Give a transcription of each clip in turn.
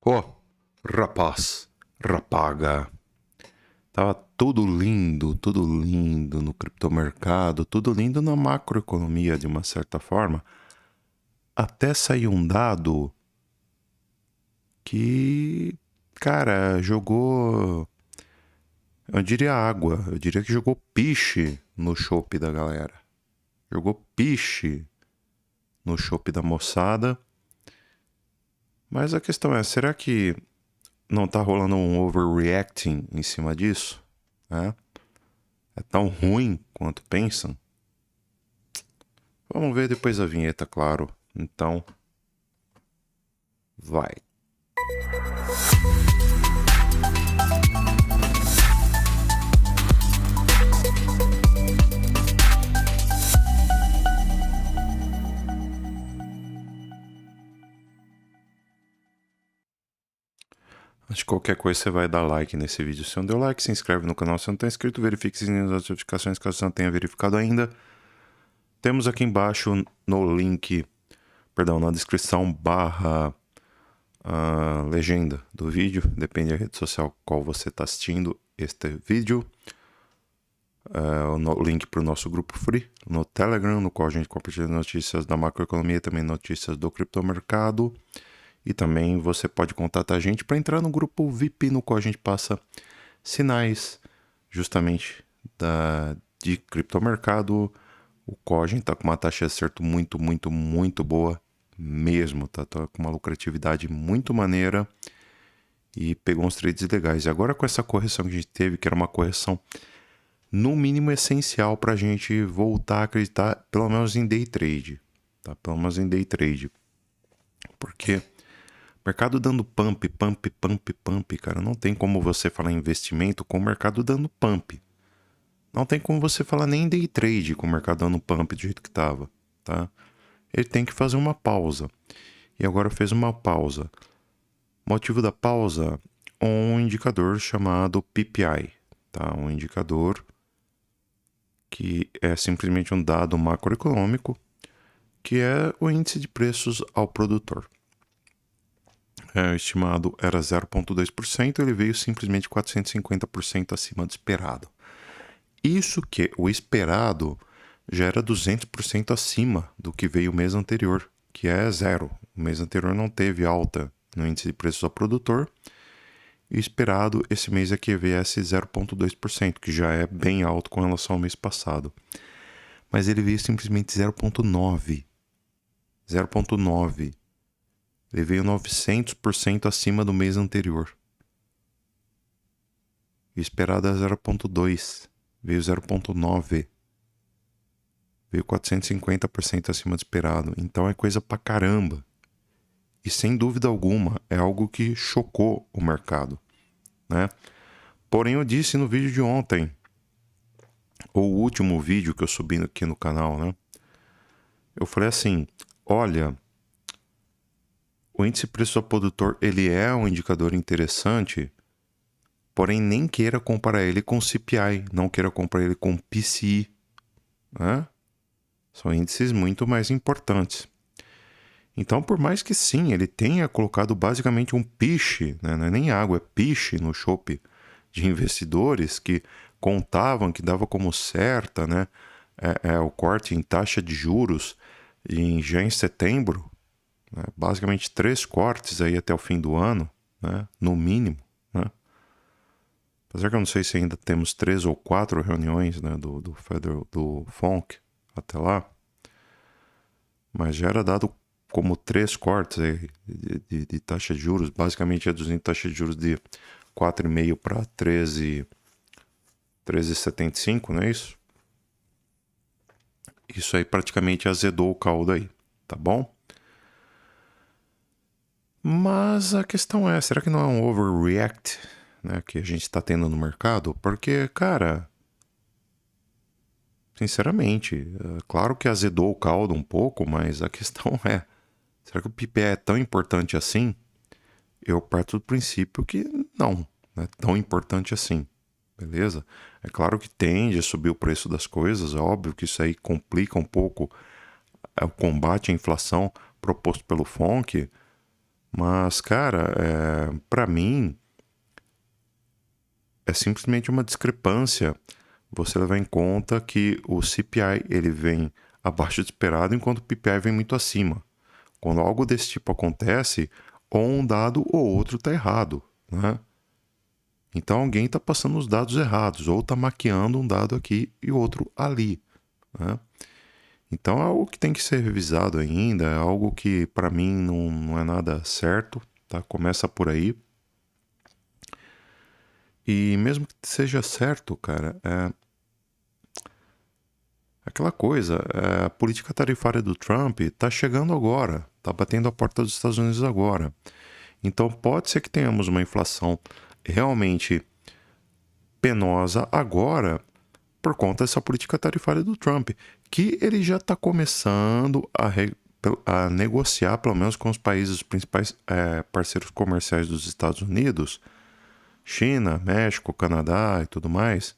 Ó, rapaz, rapaga, tava tudo lindo no criptomercado, tudo lindo na macroeconomia de uma certa forma, até sair um dado que, cara, jogou, eu diria água, eu diria que jogou piche no chopp da galera. Jogou piche no chopp da moçada. Mas a questão é, será que não tá rolando um overreacting em cima disso? Né? É tão ruim quanto pensam? Vamos ver depois da vinheta, claro. Então, vai. Antes de qualquer coisa, você vai dar like nesse vídeo. Se não deu like, se inscreve no canal. Se não está inscrito, verifique se as notificações caso você não tenha verificado ainda. Temos aqui embaixo no link, perdão, na descrição barra legenda do vídeo, depende da rede social qual você está assistindo este vídeo. O link para o nosso grupo free no Telegram, no qual a gente compartilha notícias da macroeconomia e também notícias do criptomercado. E também você pode contatar a gente para entrar no grupo VIP, no qual a gente passa sinais justamente de criptomercado, o qual a gente está com uma taxa de acerto muito boa mesmo, tá com uma lucratividade muito maneira e pegou uns trades legais. E agora com essa correção que a gente teve, que era uma correção no mínimo essencial para a gente voltar a acreditar, pelo menos em day trade, tá? Pelo menos em day trade. Porque mercado dando pump, cara, não tem como você falar em investimento com o mercado dando pump. Não tem como você falar nem em day trade com o mercado dando pump do jeito que tava, tá? Ele tem que fazer uma pausa. E agora fez uma pausa. Motivo da pausa, um indicador chamado PPI, tá? Um indicador que é simplesmente um dado macroeconômico, que é o índice de preços ao produtor. O estimado era 0,2%, ele veio simplesmente 450% acima do esperado. Isso que o esperado já era 200% acima do que veio o mês anterior, que é zero. O mês anterior não teve alta no índice de preços ao produtor, e o esperado esse mês é que viesse 0,2%, que já é bem alto com relação ao mês passado. Mas ele veio simplesmente 0,9%. 0,9%. Ele veio 900% acima do mês anterior. O esperado é 0,2%. Veio 0,9%. Veio 450% acima do esperado. Então é coisa pra caramba. E sem dúvida alguma é algo que chocou o mercado, né? Porém, eu disse no vídeo de ontem, ou o último vídeo que eu subi aqui no canal, né? Eu falei assim, olha, o índice preço ao produtor, ele é um indicador interessante, porém nem queira comparar ele com CPI, não queira comparar ele com PCI, né? São índices muito mais importantes. Então, por mais que sim, ele tenha colocado basicamente um piche, né? Não é nem água, é piche no chopp de investidores que contavam que dava como certa, né? O corte em taxa de juros já em setembro, né? Basicamente 3 cortes aí até o fim do ano, né? No mínimo, né? Apesar que eu não sei se ainda temos 3 ou 4 reuniões, né? Do Federal, do FONC até lá, mas já era dado como 3 cortes aí de taxa de juros, basicamente reduzindo taxa de juros de 4,5 para 13,75, não é isso? Isso aí praticamente azedou o caldo aí, tá bom? Mas a questão é, será que não é um overreact, né, que a gente está tendo no mercado? Porque, cara, sinceramente, claro que azedou o caldo um pouco, mas a questão é, será que o PPE é tão importante assim? Eu parto do princípio que não é tão importante assim, beleza? É claro que tende a subir o preço das coisas, é óbvio que isso aí complica um pouco o combate à inflação proposto pelo FONC, Mas, cara, para mim, é simplesmente uma discrepância você levar em conta que o CPI ele vem abaixo do esperado, enquanto o PPI vem muito acima. Quando algo desse tipo acontece, ou um dado ou outro está errado, né? Então alguém está passando os dados errados, ou está maquiando um dado aqui e outro ali, né? Então é algo que tem que ser revisado ainda, é algo que para mim não é nada certo, tá? Começa por aí. E mesmo que seja certo, cara, aquela coisa, a política tarifária do Trump está chegando agora, está batendo a porta dos Estados Unidos agora. Então pode ser que tenhamos uma inflação realmente penosa agora por conta dessa política tarifária do Trump, que ele já está começando a negociar, pelo menos com os países, os principais parceiros comerciais dos Estados Unidos, China, México, Canadá e tudo mais,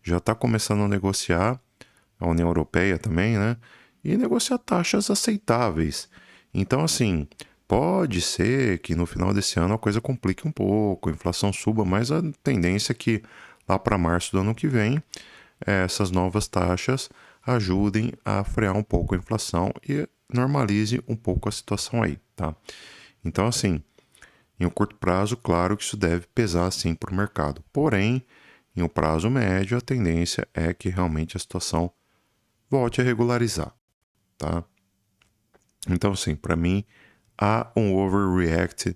já está começando a negociar, a União Europeia também, né? E negociar taxas aceitáveis. Então, assim, pode ser que no final desse ano a coisa complique um pouco, a inflação suba, mas a tendência é que lá para março do ano que vem essas novas taxas ajudem a frear um pouco a inflação e normalize um pouco a situação aí, tá? Então, assim, em um curto prazo, claro que isso deve pesar sim para o mercado. Porém, em um prazo médio, a tendência é que realmente a situação volte a regularizar, tá? Então, sim, para mim, há um overreact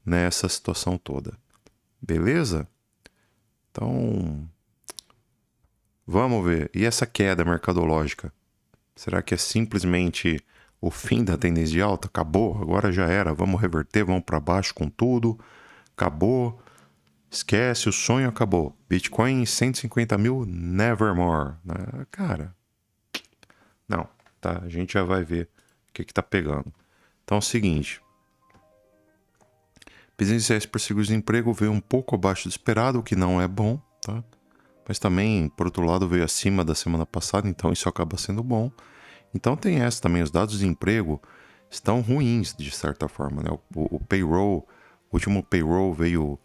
nessa situação toda. Beleza? Então, vamos ver. E essa queda mercadológica? Será que é simplesmente o fim da tendência de alta? Acabou, agora já era. Vamos reverter, vamos para baixo com tudo. Acabou. Esquece, o sonho acabou. Bitcoin em 150 mil, nevermore. Cara, não, tá? A gente já vai ver o que tá pegando. Então é o seguinte. Pesquisa iniciais por seguro-desemprego veio um pouco abaixo do esperado, o que não é bom, tá? Mas também, por outro lado, veio acima da semana passada, então isso acaba sendo bom. Então tem essa também, os dados de emprego estão ruins, de certa forma, né? O payroll, o último payroll veio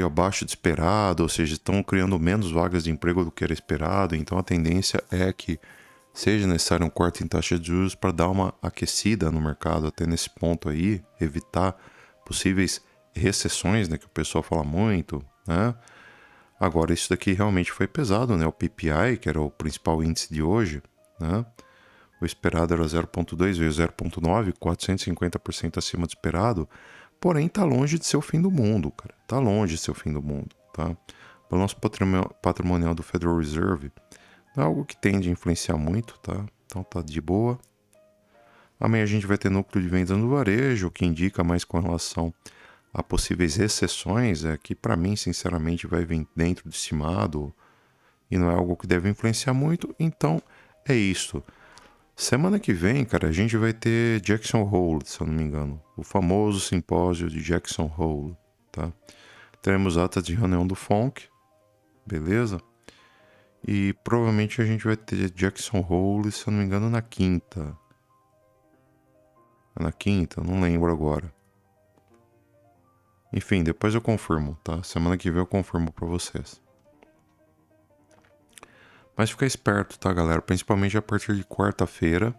abaixo de esperado, ou seja, estão criando menos vagas de emprego do que era esperado, então a tendência é que seja necessário um corte em taxa de juros para dar uma aquecida no mercado, até nesse ponto aí, evitar possíveis recessões, né, que o pessoal fala muito, né? Agora, isso daqui realmente foi pesado, né? O PPI, que era o principal índice de hoje, né? O esperado era 0,2, veio 0,9, 450% acima do esperado. Porém, está longe de ser o fim do mundo, cara. Está longe de ser o fim do mundo, tá? O balanço patrimonial do Federal Reserve não é algo que tende a influenciar muito, tá? Então tá de boa. Amanhã a gente vai ter núcleo de vendas no varejo, o que indica mais com relação a possíveis recessões, que para mim, sinceramente, vai vir dentro do estimado e não é algo que deve influenciar muito. Então, é isso. Semana que vem, cara, a gente vai ter Jackson Hole, se eu não me engano. O famoso simpósio de Jackson Hole, tá? Teremos atas de reunião do FONC, beleza? E provavelmente a gente vai ter Jackson Hole, se eu não me engano, na quinta. Na quinta, não lembro agora. Enfim, depois eu confirmo, tá? Semana que vem eu confirmo pra vocês. Mas fica esperto, tá, galera? Principalmente a partir de quarta-feira,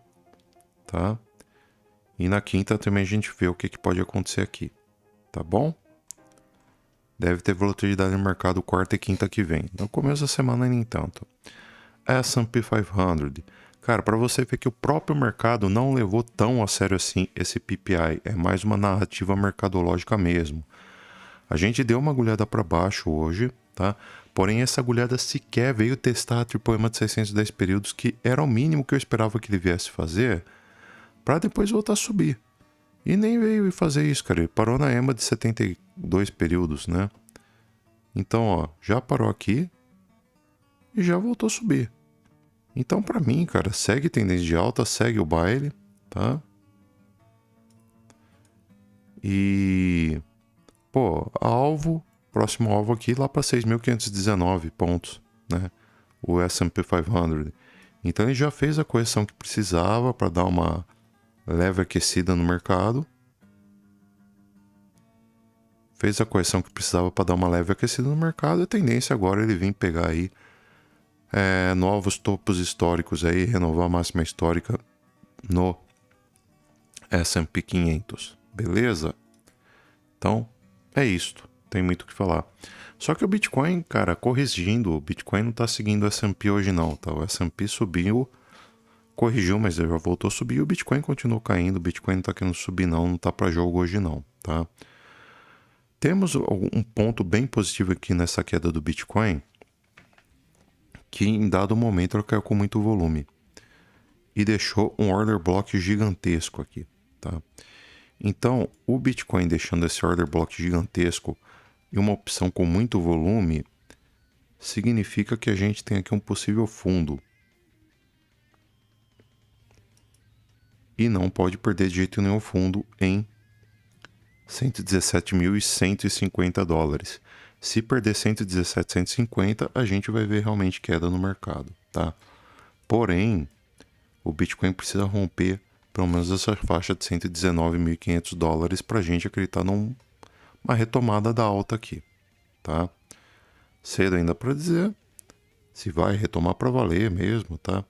tá? E na quinta também a gente vê o que pode acontecer aqui, tá bom? Deve ter volatilidade no mercado quarta e quinta que vem. No começo da semana, nem tanto. S&P 500. Cara, para você ver que o próprio mercado não levou tão a sério assim esse PPI. É mais uma narrativa mercadológica mesmo. A gente deu uma agulhada para baixo hoje, tá? Porém, essa agulhada sequer veio testar a triple EMA de 610 períodos, que era o mínimo que eu esperava que ele viesse fazer, para depois voltar a subir. E nem veio fazer isso, cara. Ele parou na EMA de 72 períodos, né? Então, ó, já parou aqui e já voltou a subir. Então, para mim, cara, segue tendência de alta, segue o baile, tá? E, pô, próximo alvo aqui lá para 6.519 pontos, né? O S&P 500. Então ele já fez a correção que precisava para dar uma leve aquecida no mercado. Fez a correção que precisava para dar uma leve aquecida no mercado. A tendência agora é ele vir pegar aí novos topos históricos aí, renovar a máxima histórica no S&P 500. Beleza? Então, é isto. Tem muito o que falar. Só que o Bitcoin, cara, corrigindo, o Bitcoin não tá seguindo o S&P hoje não, tá? O S&P subiu, corrigiu, mas já voltou a subir e o Bitcoin continuou caindo. O Bitcoin não tá querendo subir não tá para jogo hoje não, tá? Temos um ponto bem positivo aqui nessa queda do Bitcoin, que em dado momento ela caiu com muito volume e deixou um order block gigantesco aqui, tá? Então, o Bitcoin deixando esse order block gigantesco e uma opção com muito volume, significa que a gente tem aqui um possível fundo. E não pode perder de jeito nenhum fundo em 117.150 dólares. Se perder 117.150, a gente vai ver realmente queda no mercado, tá? Porém, o Bitcoin precisa romper pelo menos essa faixa de 119.500 dólares para a gente acreditar numa retomada da alta aqui, tá? Cedo ainda para dizer se vai retomar para valer mesmo, tá?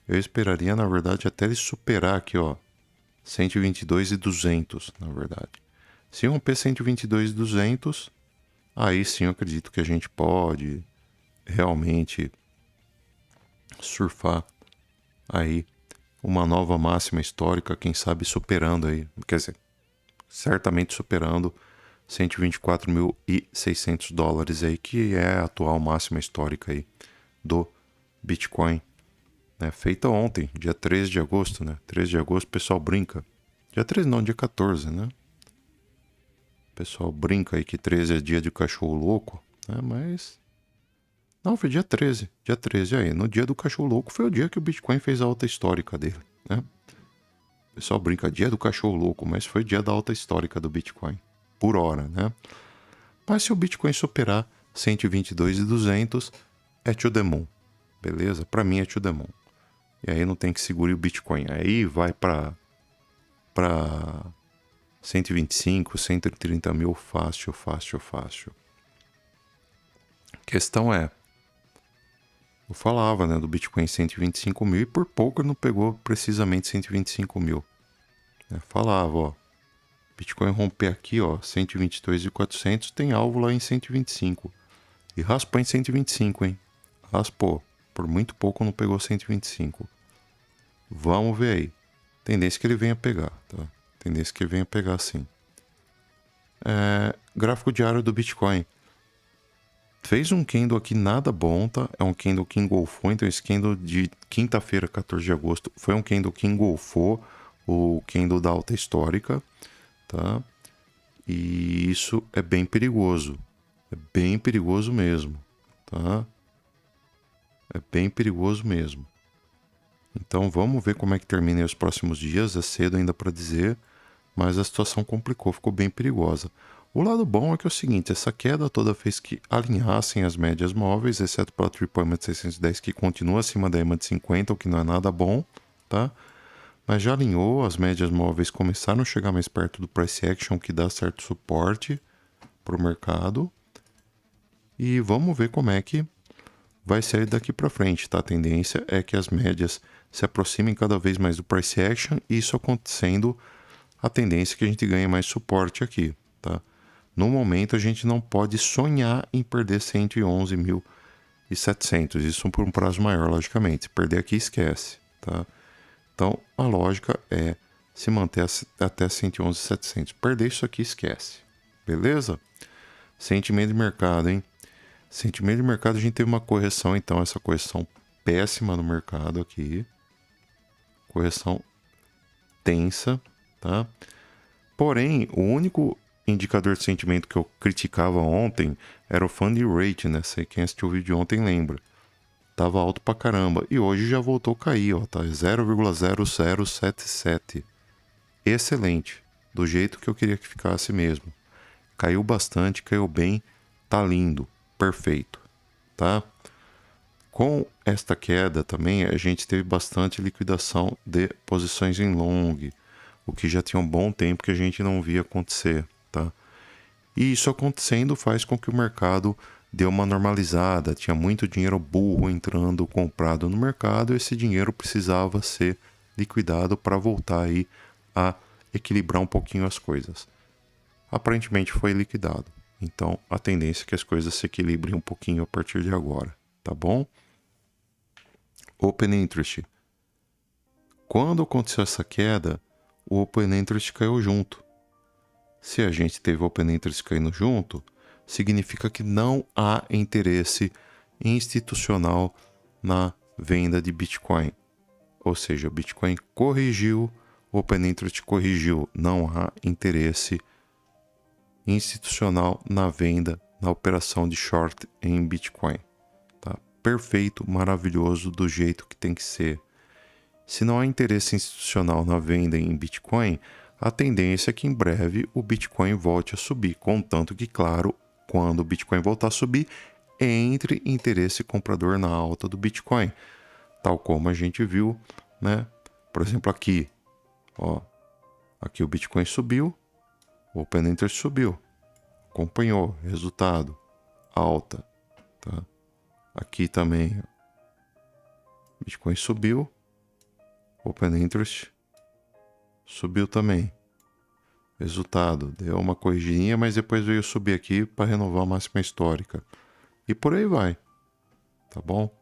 Eu esperaria, na verdade, até ele superar aqui, ó, 122.200, na verdade. Se romper 122.200, aí sim eu acredito que a gente pode realmente surfar aí uma nova máxima histórica, quem sabe superando aí, quer dizer, certamente superando 124.600 dólares aí, que é a atual máxima histórica aí do Bitcoin, né? Feita ontem, dia 13 de agosto, né? 13 de agosto o pessoal brinca. Dia 13 não, dia 14, né? O pessoal brinca aí que 13 é dia de cachorro louco, né? Mas... não, foi dia 13. Dia 13 aí. No dia do cachorro louco foi o dia que o Bitcoin fez a alta histórica dele, né? O pessoal brinca, dia do cachorro louco, mas foi dia da alta histórica do Bitcoin. Por hora, né? Mas se o Bitcoin superar 122.200, é to the moon. Beleza? Pra mim é to the moon. E aí não tem que segurar o Bitcoin. Aí vai pra 125, 130 mil fácil. A questão é, eu falava, né, do Bitcoin 125 mil e por pouco não pegou precisamente 125 mil. Falava, ó, Bitcoin romper aqui, ó, 122.400, tem alvo lá em 125. E raspou em 125, hein? Raspou. Por muito pouco não pegou 125. Vamos ver aí. Tendência que ele venha pegar, tá? Tendência que ele venha pegar sim. Gráfico diário do Bitcoin. Fez um candle aqui nada bom, tá? É um candle que engolfou, então esse candle de quinta-feira, 14 de agosto, foi um candle que engolfou o candle da alta histórica, tá? E isso é bem perigoso. É bem perigoso mesmo, tá? É bem perigoso mesmo. Então vamos ver como é que termina os próximos dias. É cedo ainda para dizer, mas a situação complicou, ficou bem perigosa. O lado bom é que é o seguinte, essa queda toda fez que alinhassem as médias móveis, exceto para a Triple EMA de 610, que continua acima da EMA de 50, o que não é nada bom, tá? Mas já alinhou, as médias móveis começaram a chegar mais perto do price action, que dá certo suporte para o mercado. E vamos ver como é que vai sair daqui para frente, tá? A tendência é que as médias se aproximem cada vez mais do price action, e isso acontecendo, a tendência é que a gente ganhe mais suporte aqui, tá? No momento, a gente não pode sonhar em perder 111.700. Isso por um prazo maior, logicamente. Se perder aqui, esquece, tá? Então, a lógica é se manter até 111.700. Perder isso aqui, esquece. Beleza? Sentimento de mercado, hein? Sentimento de mercado, a gente teve uma correção, então, essa correção péssima no mercado aqui. Correção tensa, tá? Porém, o único indicador de sentimento que eu criticava ontem era o Funding Rate, né? Sei quem assistiu o vídeo ontem lembra. Tava alto pra caramba. E hoje já voltou a cair, ó. Tá 0,0077. Excelente. Do jeito que eu queria que ficasse mesmo. Caiu bastante, caiu bem. Tá lindo. Perfeito. Tá? Com esta queda também, a gente teve bastante liquidação de posições em long. o que já tinha um bom tempo que a gente não via acontecer, tá? E isso acontecendo faz com que o mercado dê uma normalizada. Tinha muito dinheiro burro entrando, comprado no mercado, e esse dinheiro precisava ser liquidado para voltar aí a equilibrar um pouquinho as coisas. Aparentemente foi liquidado. Então, a tendência é que as coisas se equilibrem um pouquinho a partir de agora, tá bom? Open Interest. Quando aconteceu essa queda, o Open Interest caiu junto. Se a gente teve Open Interest caindo junto, significa que não há interesse institucional na venda de Bitcoin. Ou seja, o Bitcoin corrigiu, o Open Interest corrigiu. Não há interesse institucional na venda, na operação de short em Bitcoin. Tá? Perfeito, maravilhoso, do jeito que tem que ser. Se não há interesse institucional na venda em Bitcoin, a tendência é que em breve o Bitcoin volte a subir. Contanto que, claro, quando o Bitcoin voltar a subir, entre interesse comprador na alta do Bitcoin. Tal como a gente viu, né? Por exemplo, aqui. Ó, aqui o Bitcoin subiu, o Open Interest subiu. Acompanhou, resultado, alta. Tá? Aqui também, Bitcoin subiu, Open Interest subiu também. Resultado, deu uma corrigidinha, mas depois veio subir aqui para renovar a máxima histórica. E por aí vai. Tá bom?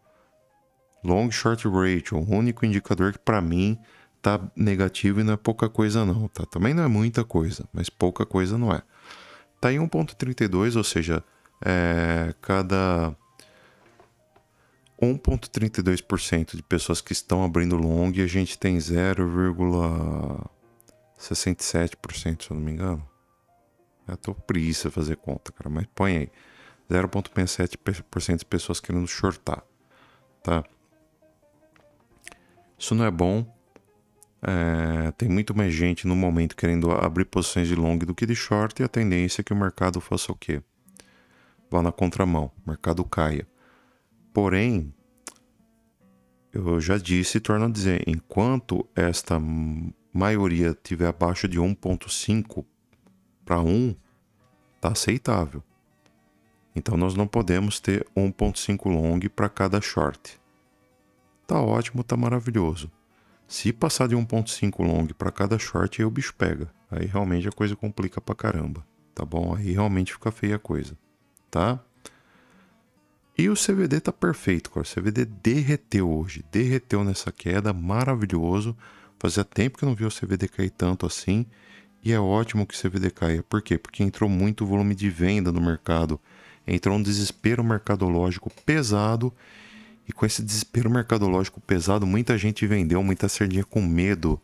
Long Short Ratio, o único indicador que para mim tá negativo e não é pouca coisa não, tá? Também não é muita coisa, mas pouca coisa não é. Tá em 1,32, ou seja, cada 1,32% de pessoas que estão abrindo long, a gente tem 0,67%, se eu não me engano. Eu tô preguiça de fazer conta, cara, mas põe aí. 0,67% de pessoas querendo shortar, tá? Isso não é bom. Tem muito mais gente no momento querendo abrir posições de long do que de short, e a tendência é que o mercado faça o quê? Vá na contramão, o mercado caia. Porém, eu já disse e torno a dizer, enquanto esta maioria estiver abaixo de 1,5 para 1, tá aceitável. Então nós não podemos ter 1,5 long para cada short. Tá ótimo, tá maravilhoso. Se passar de 1,5 long para cada short, aí o bicho pega. Aí realmente a coisa complica pra caramba, tá bom? Aí realmente fica feia a coisa, tá? E o CVD tá perfeito, cara. O CVD derreteu hoje. Derreteu nessa queda, maravilhoso. Fazia tempo que eu não vi o CVD cair tanto assim. E é ótimo que o CVD caia. Por quê? Porque entrou muito volume de venda no mercado. Entrou um desespero mercadológico pesado. E com esse desespero mercadológico pesado, muita gente vendeu, muita sardinha com medo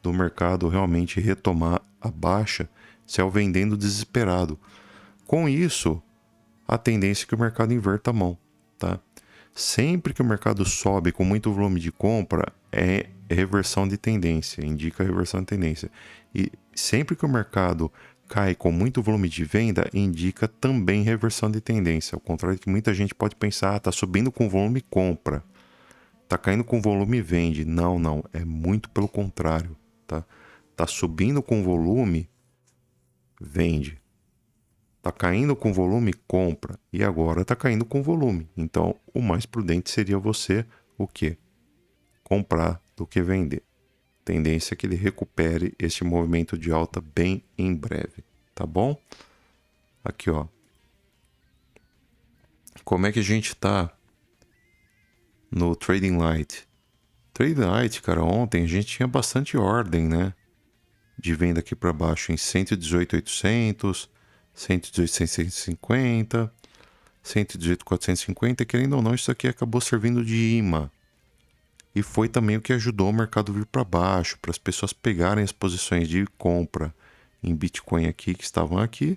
do mercado realmente retomar a baixa, saiu vendendo desesperado. Com isso, a tendência é que o mercado inverta a mão, tá? Sempre que o mercado sobe com muito volume de compra, é reversão de tendência, indica reversão de tendência. E sempre que o mercado cai com muito volume de venda, indica também reversão de tendência. Ao contrário que muita gente pode pensar, tá subindo com volume, compra. Tá caindo com volume, vende. Não, não. É muito pelo contrário, tá? Tá subindo com volume, vende. Tá caindo com volume, compra. E agora tá caindo com volume. Então, o mais prudente seria você, o quê? Comprar do que vender. Tendência é que ele recupere este movimento de alta bem em breve, tá bom? Aqui, ó. Como é que a gente tá no Trading Light? Trading Light, cara, ontem a gente tinha bastante ordem, né? De venda aqui para baixo em 118.800, 118.650, 118.450. Querendo ou não, isso aqui acabou servindo de imã. E foi também o que ajudou o mercado vir para baixo, para as pessoas pegarem as posições de compra em Bitcoin aqui, que estavam aqui,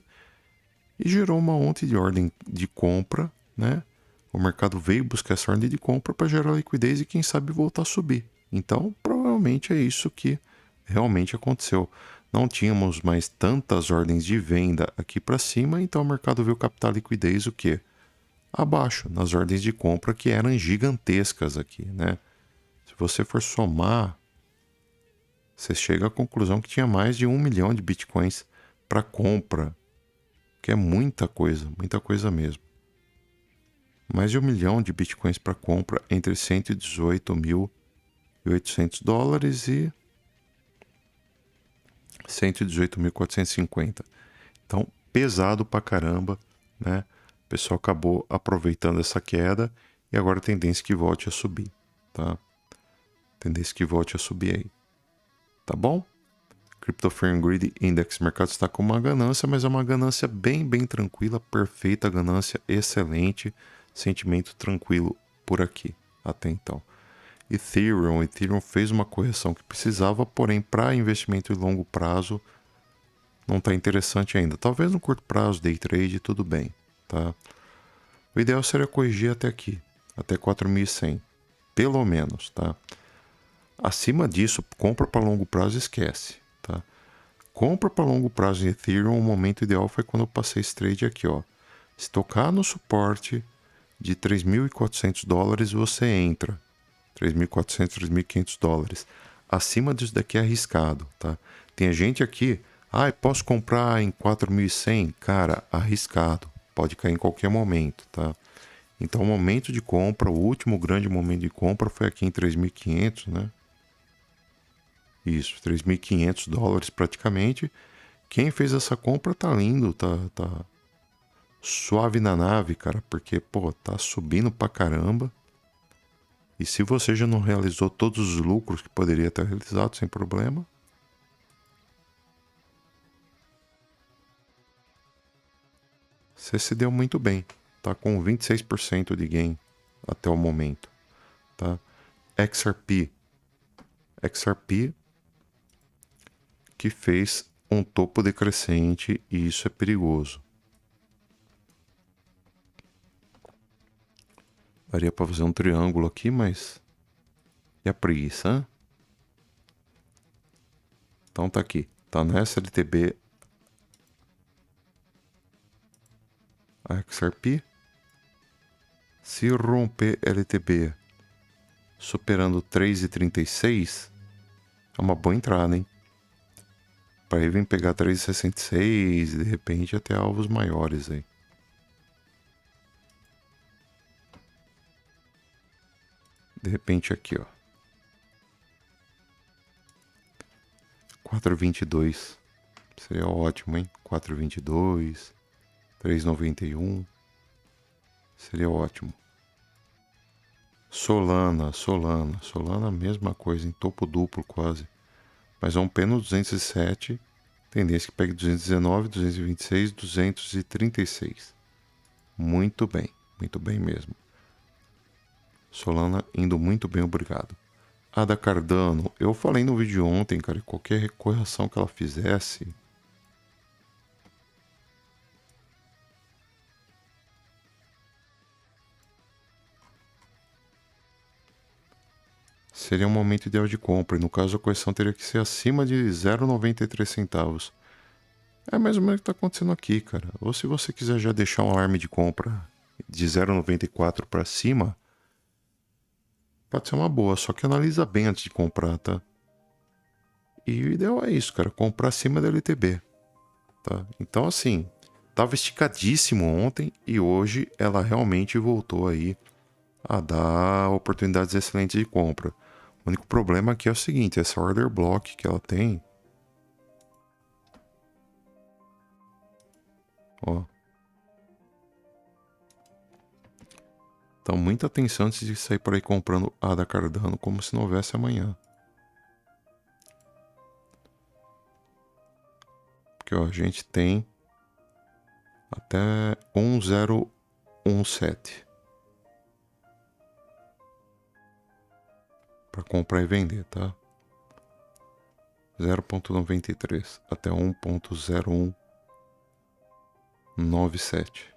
e gerou uma onda de ordem de compra, né? O mercado veio buscar essa ordem de compra para gerar liquidez e quem sabe voltar a subir. Então, provavelmente é isso que realmente aconteceu. Não tínhamos mais tantas ordens de venda aqui para cima, então o mercado veio captar liquidez o quê? Abaixo, nas ordens de compra que eram gigantescas aqui, né? Se você for somar, você chega à conclusão que tinha mais de 1 milhão de bitcoins para compra, que é muita coisa mesmo. Mais de 1 milhão de bitcoins para compra entre 118.800 dólares e 118.450. Então, pesado pra caramba, né? O pessoal acabou aproveitando essa queda e agora a tendência que volte a subir, tá? Tendência que volte a subir aí, tá bom? Crypto Fear and Greed Index, o mercado está com uma ganância, mas é uma ganância bem tranquila, perfeita ganância, excelente, sentimento tranquilo por aqui, até então. Ethereum fez uma correção que precisava, porém para investimento em longo prazo não está interessante ainda. Talvez no curto prazo, day trade, tudo bem, tá? O ideal seria corrigir até aqui, até 4.100, pelo menos, tá? Acima disso, compra para longo prazo, esquece, tá? Compra para longo prazo em Ethereum, o momento ideal foi quando eu passei esse trade aqui, ó. Se tocar no suporte de 3.400 dólares, você entra. 3.400, 3.500 dólares. Acima disso daqui é arriscado, tá? Tem gente aqui, posso comprar em 4.100? Cara, arriscado. Pode cair em qualquer momento, tá? Então, o momento de compra, o último grande momento de compra foi aqui em 3.500, né? Isso, 3.500 dólares praticamente. Quem fez essa compra tá lindo, tá suave na nave, cara, porque, pô, tá subindo pra caramba. E se você já não realizou todos os lucros que poderia ter realizado sem problema, você se deu muito bem. Tá com 26% de gain até o momento, tá? XRP que fez um topo decrescente e isso é perigoso. Daria para fazer um triângulo aqui, mas e a preguiça, hein? Então tá aqui, tá no SLTB a XRP. Se romper LTB superando 3,36, é uma boa entrada, hein? Para aí vem pegar 3,66 e de repente até alvos maiores aí. De repente aqui, ó. 4,22. Seria ótimo, hein? 4,22. 3,91. Seria ótimo. Solana, mesma coisa, em topo duplo quase. Mas é um pé no 207. Tendência que pegue 219, 226, 236. Muito bem mesmo. Solana indo muito bem, obrigado. Ada Cardano, eu falei no vídeo ontem, cara, qualquer correção que ela fizesse, seria um momento ideal de compra. E no caso, a correção teria que ser acima de 0,93 centavos. É mais ou menos o que está acontecendo aqui, cara. Ou se você quiser já deixar um alarme de compra de 0,94 para cima, pode ser uma boa, só que analisa bem antes de comprar, tá? E o ideal é isso, cara, comprar acima da LTB, tá? Então, assim, tava esticadíssimo ontem e hoje ela realmente voltou aí a dar oportunidades excelentes de compra. O único problema aqui é o seguinte, essa order block que ela tem, ó. Então, muita atenção antes de sair por aí comprando ADA Cardano como se não houvesse amanhã. Porque ó, a gente tem até 1017 para comprar e vender, tá? 0,93 até 1,0197.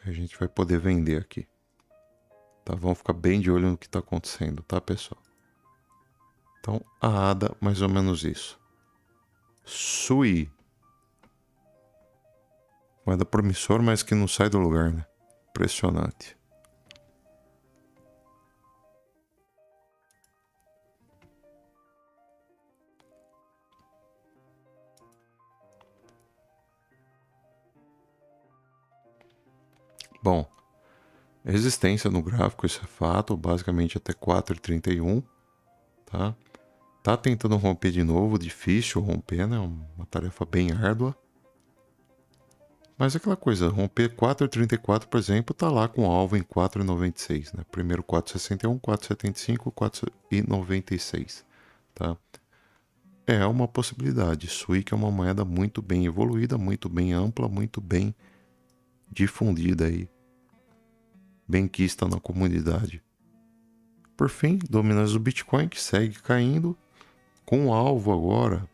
A gente vai poder vender aqui. Tá? Vamos ficar bem de olho no que está acontecendo, tá, pessoal? Então, a ADA, mais ou menos isso. Sui. Moeda promissor, mas que não sai do lugar, né? Impressionante. Bom, resistência no gráfico, isso é fato, basicamente até 4,31, tá? Tá tentando romper de novo, difícil romper, né? Uma tarefa bem árdua. Mas é aquela coisa, romper 4,34, por exemplo, tá lá com alvo em 4,96, né? Primeiro 4,61, 4,75, 4,96, tá? É uma possibilidade. Suica é uma moeda muito bem evoluída, muito bem ampla, muito bem difundida aí, bem quista na comunidade. Por fim, dominância do Bitcoin, que segue caindo, com alvo agora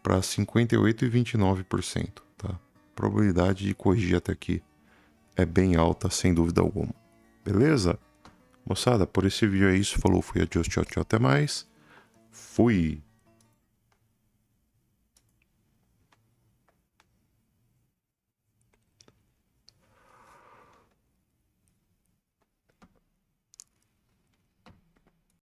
para 58,29%, tá? Probabilidade de corrigir até aqui é bem alta, sem dúvida alguma. Beleza? Moçada, por esse vídeo é isso. Falou, fui, adiós, tchau, tchau, até mais. Fui!